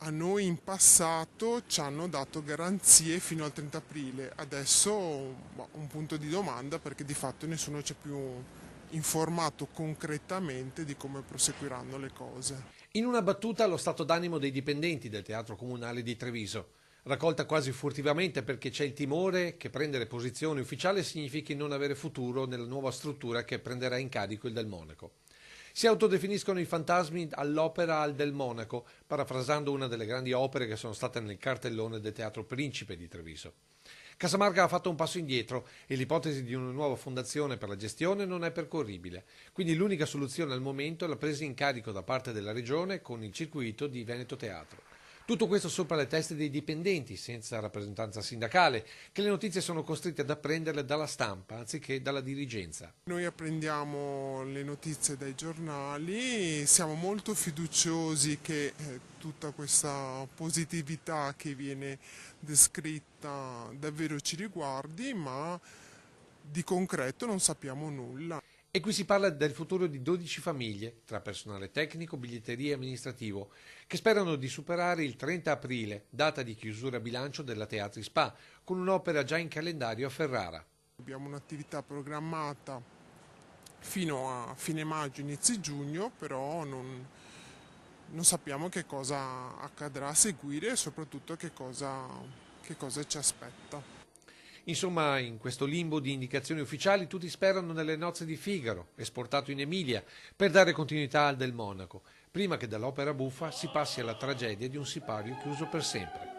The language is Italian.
A noi in passato ci hanno dato garanzie fino al 30 aprile, adesso un punto di domanda perché di fatto nessuno ci ha più informato concretamente di come proseguiranno le cose. In una battuta lo stato d'animo dei dipendenti del Teatro Comunale di Treviso, raccolta quasi furtivamente perché c'è il timore che prendere posizione ufficiale significhi non avere futuro nella nuova struttura che prenderà in carico il Del Monaco. Si autodefiniscono i fantasmi all'opera al Del Monaco, parafrasando una delle grandi opere che sono state nel cartellone del Teatro Principe di Treviso. Casamarca ha fatto un passo indietro e l'ipotesi di una nuova fondazione per la gestione non è percorribile. Quindi l'unica soluzione al momento è la presa in carico da parte della Regione con il circuito di Veneto Teatro. Tutto questo sopra le teste dei dipendenti, senza rappresentanza sindacale, che le notizie sono costrette ad apprenderle dalla stampa anziché dalla dirigenza. Noi apprendiamo le notizie dai giornali, siamo molto fiduciosi che tutta questa positività che viene descritta davvero ci riguardi, ma di concreto non sappiamo nulla. E qui si parla del futuro di 12 famiglie, tra personale tecnico, biglietteria e amministrativo, che sperano di superare il 30 aprile, data di chiusura bilancio della Teatri Spa, con un'opera già in calendario a Ferrara. Abbiamo un'attività programmata fino a fine maggio, inizi giugno, però non sappiamo che cosa accadrà a seguire e soprattutto che cosa ci aspetta. Insomma, in questo limbo di indicazioni ufficiali tutti sperano nelle nozze di Figaro, esportato in Emilia, per dare continuità al Del Monaco, prima che dall'opera buffa si passi alla tragedia di un sipario chiuso per sempre.